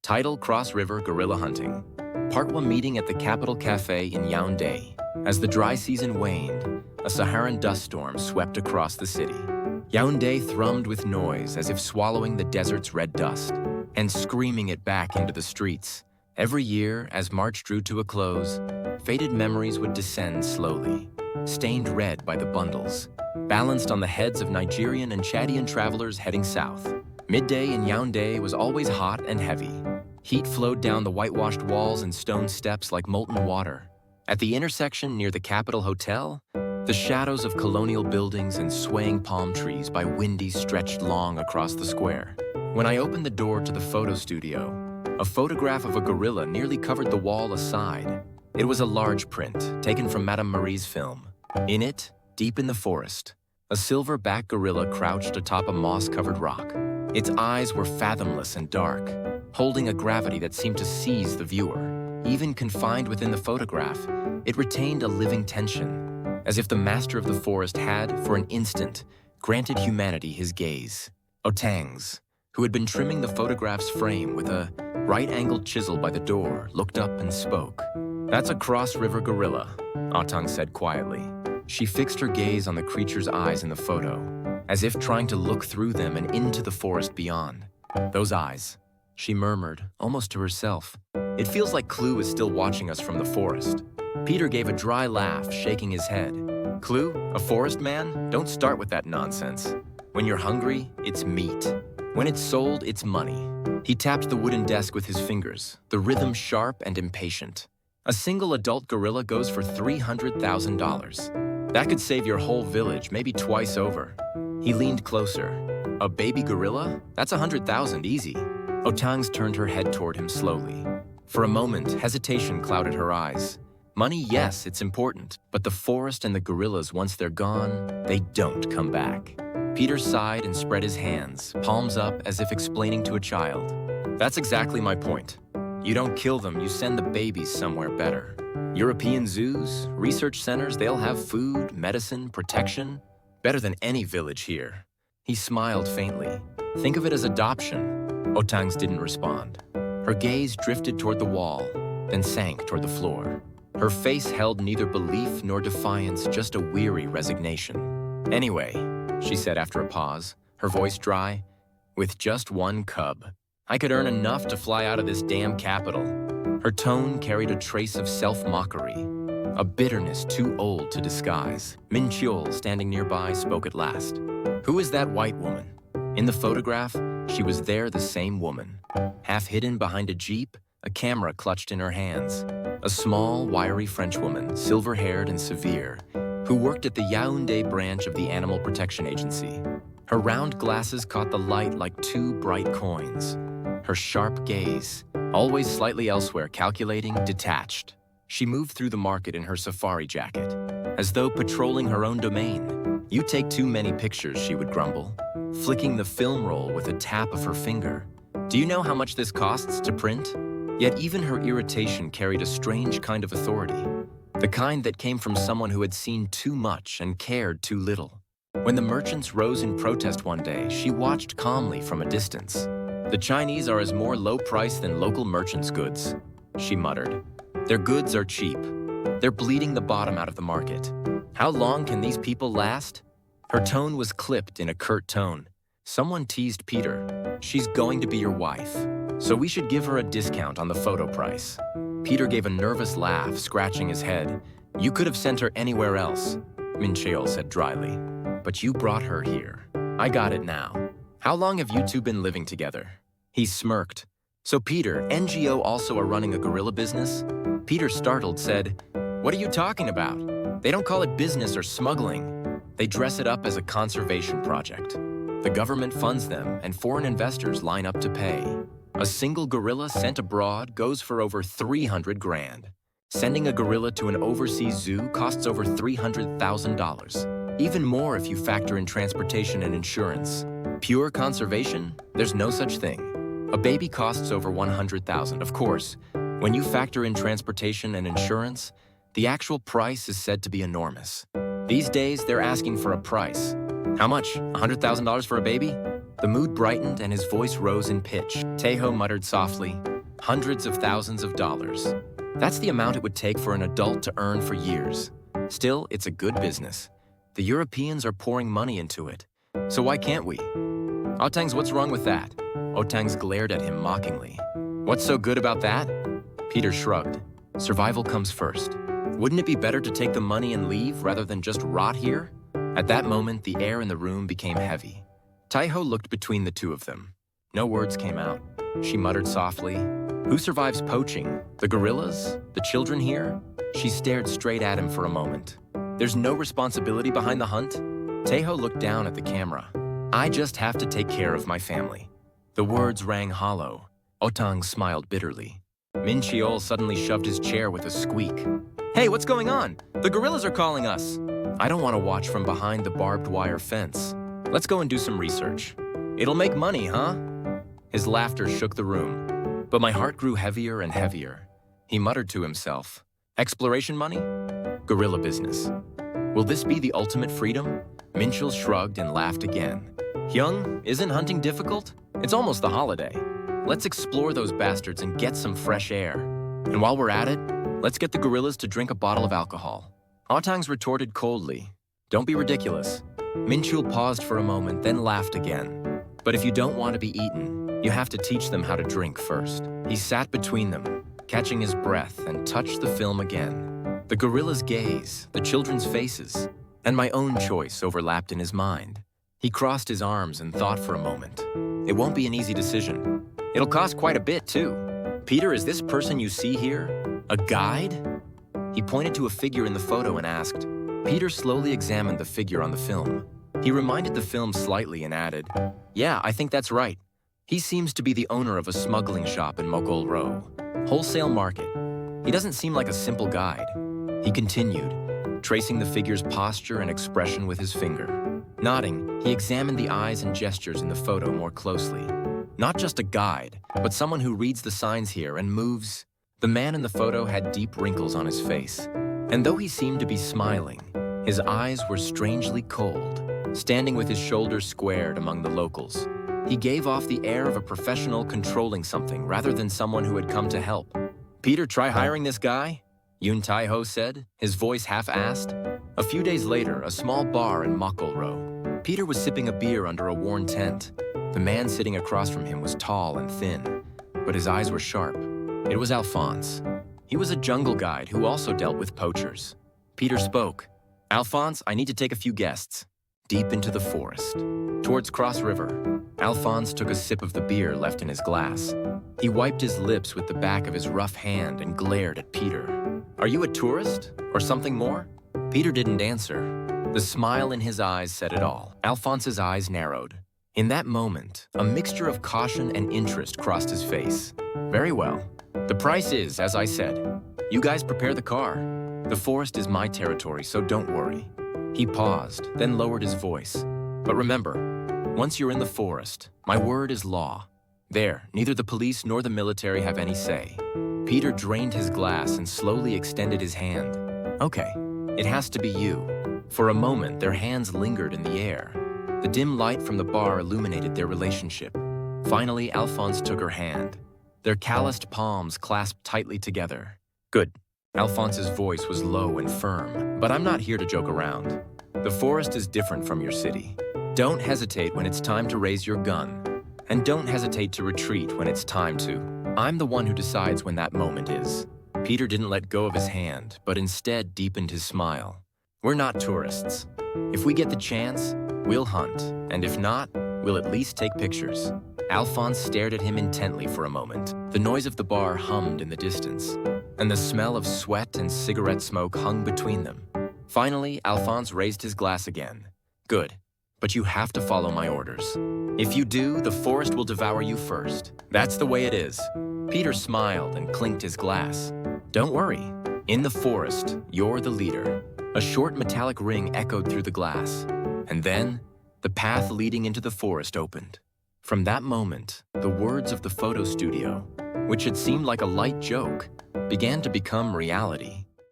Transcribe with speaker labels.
Speaker 1: Title: Cross River Gorilla Hunting. Part 1 meeting at the Capital Cafe in Yaoundé. As the dry season waned, a Saharan dust storm swept across the city. Yaoundé thrummed with noise as if swallowing the desert's red dust and screaming it back into the streets. Every year, as March drew to a close, faded memories would descend slowly, stained red by the bundles, balanced on the heads of Nigerian and Chadian travelers heading south. Midday in Yaoundé was always hot and heavy. Heat flowed down the whitewashed walls and stone steps like molten water. At the intersection near the Capitol Hotel, the shadows of colonial buildings and swaying palm trees by Windy stretched long across the square. When I opened the door to the photo studio, a photograph of a gorilla nearly covered the wall aside. It was a large print, taken from Madame Marie's film. In it, deep in the forest, a silver-backed gorilla crouched atop a moss-covered rock. Its eyes were fathomless and dark, holding a gravity that seemed to seize the viewer. Even confined within the photograph, it retained a living tension, as if the master of the forest had, for an instant, granted humanity his gaze. Otangs, who had been trimming the photograph's frame with a right-angled chisel by the door, looked up and spoke. "That's a Cross River gorilla," Otang said quietly. She fixed her gaze on the creature's eyes in the photo, as if trying to look through them and into the forest beyond. "Those eyes," she murmured, almost to herself. "It feels like Clue is still watching us from the forest." Peter gave a dry laugh, shaking his head. "Clue? A forest man? Don't start with that nonsense. When you're hungry, it's meat. When it's sold, it's money." He tapped the wooden desk with his fingers, the rhythm sharp and impatient. "A single adult gorilla goes for $300,000. That could save your whole village, maybe twice over." He leaned closer. "A baby gorilla? That's 100,000 easy." Otangs turned her head toward him slowly. For a moment, hesitation clouded her eyes. Money, yes, it's important, but the forest and the gorillas, once they're gone, they don't come back. Peter sighed and spread his hands, palms up as if explaining to a child. "That's exactly my point. You don't kill them, you send the babies somewhere better. European zoos, research centers, they'll have food, medicine, protection. Better than any village here." He smiled faintly. "Think of it as adoption." Otangs didn't respond. Her gaze drifted toward the wall, then sank toward the floor. Her face held neither belief nor defiance, just a weary resignation. "Anyway," she said after a pause, her voice dry, "with just one cub, I could earn enough to fly out of this damn capital." Her tone carried a trace of self-mockery, a bitterness too old to disguise. Min Chiol, standing nearby, spoke at last. "Who is that white woman?" In the photograph, she was there, the same woman, half hidden behind a jeep, a camera clutched in her hands. A small, wiry Frenchwoman, silver-haired and severe, who worked at the Yaoundé branch of the Animal Protection Agency. Her round glasses caught the light like two bright coins. Her sharp gaze, always slightly elsewhere, calculating, detached. She moved through the market in her safari jacket, as though patrolling her own domain. "You take too many pictures," she would grumble, flicking the film roll with a tap of her finger. "Do you know how much this costs to print?" Yet even her irritation carried a strange kind of authority, the kind that came from someone who had seen too much and cared too little. When the merchants rose in protest one day, she watched calmly from a distance. "The Chinese are as more low-priced than local merchants' goods," she muttered. "Their goods are cheap. They're bleeding the bottom out of the market. How long can these people last?" Her tone was clipped in a curt tone. "Someone teased Peter. She's going to be your wife, so we should give her a discount on the photo price." Peter gave a nervous laugh, scratching his head. "You could have sent her anywhere else," Min Cheol said dryly. "But you brought her here. I got it now. How long have you two been living together?" He smirked. "So Peter, NGO also are running a gorilla business?" Peter, startled, said, "What are you talking about? They don't call it business or smuggling. They dress it up as a conservation project. The government funds them, and foreign investors line up to pay. A single gorilla sent abroad goes for over 300 grand. Sending a gorilla to an overseas zoo costs over $300,000. Even more if you factor in transportation and insurance. Pure conservation? There's no such thing. A baby costs over 100,000, of course. When you factor in transportation and insurance, the actual price is said to be enormous. These days, they're asking for a price. How much? $100,000 for a baby?" The mood brightened and his voice rose in pitch. Tejo muttered softly, Hundreds of thousands of dollars. That's the amount it would take for an adult to earn for years. Still, it's a good business. The Europeans are pouring money into it. So why can't we? Otang's, what's wrong with that? Otang's glared at him mockingly. What's so good about that? Peter shrugged. Survival comes first. Wouldn't it be better to take the money and leave rather than just rot here? At that moment, the air in the room became heavy. Taiho looked between the two of them. No words came out. She muttered softly, "Who survives poaching? The gorillas? The children here?" She stared straight at him for a moment. "There's no responsibility behind the hunt?" Taiho looked down at the camera. "I just have to take care of my family." The words rang hollow. Otang smiled bitterly. Min Cheol suddenly shoved his chair with a squeak. "Hey, what's going on? The gorillas are calling us." "I don't want to watch from behind the barbed wire fence. Let's go and do some research." "It'll make money, huh?" His laughter shook the room, but my heart grew heavier and heavier. He muttered to himself, "Exploration money? Guerrilla business. Will this be the ultimate freedom?" Minchel shrugged and laughed again. "Young, isn't hunting difficult? It's almost the holiday. Let's explore those bastards and get some fresh air. And while we're at it, let's get the gorillas to drink a bottle of alcohol." Otang's retorted coldly, "Don't be ridiculous." Minchul paused for a moment, then laughed again. "But if you don't want to be eaten, you have to teach them how to drink first." He sat between them, catching his breath, and touched the film again. The gorilla's gaze, the children's faces, and my own choice overlapped in his mind. He crossed his arms and thought for a moment. It won't be an easy decision. It'll cost quite a bit, too. "Peter, is this person you see here a guide?" He pointed to a figure in the photo and asked. Peter slowly examined the figure on the film. He reminded the film slightly and added, "Yeah, I think that's right. He seems to be the owner of a smuggling shop in Mogol Row. Wholesale market. He doesn't seem like a simple guide." He continued, tracing the figure's posture and expression with his finger. Nodding, he examined the eyes and gestures in the photo more closely. Not just a guide, but someone who reads the signs here and moves. The man in the photo had deep wrinkles on his face, and though he seemed to be smiling, his eyes were strangely cold. Standing with his shoulders squared among the locals, he gave off the air of a professional controlling something rather than someone who had come to help. "Peter, try hiring this guy?" Yoon Taiho said, his voice half-assed. A few days later, a small bar in Mokol Row. Peter was sipping a beer under a worn tent. The man sitting across from him was tall and thin, but his eyes were sharp. It was Alphonse. He was a jungle guide who also dealt with poachers. Peter spoke. "Alphonse, I need to take a few guests." Deep into the forest, towards Cross River, Alphonse took a sip of the beer left in his glass. He wiped his lips with the back of his rough hand and glared at Peter. "Are you a tourist, or something more?" Peter didn't answer. The smile in his eyes said it all. Alphonse's eyes narrowed. In that moment, a mixture of caution and interest crossed his face. "Very well. The price is, as I said. You guys prepare the car. The forest is my territory, so don't worry." He paused, then lowered his voice. "But remember, once you're in the forest, my word is law. There, neither the police nor the military have any say." Peter drained his glass and slowly extended his hand. "Okay, it has to be you." For a moment, their hands lingered in the air. The dim light from the bar illuminated their relationship. Finally, Alphonse took her hand. Their calloused palms clasped tightly together. "Good." Alphonse's voice was low and firm, "but I'm not here to joke around. The forest is different from your city. Don't hesitate when it's time to raise your gun, and don't hesitate to retreat when it's time to. I'm the one who decides when that moment is." Peter didn't let go of his hand, but instead deepened his smile. "We're not tourists. If we get the chance, we'll hunt, and if not, we'll at least take pictures." Alphonse stared at him intently for a moment. The noise of the bar hummed in the distance, and the smell of sweat and cigarette smoke hung between them. Finally, Alphonse raised his glass again. "Good, but you have to follow my orders. If you do, the forest will devour you first. That's the way it is." Peter smiled and clinked his glass. "Don't worry. In the forest, you're the leader." A short metallic ring echoed through the glass, and then the path leading into the forest opened. From that moment, the words of the photo studio, which had seemed like a light joke, began to become reality.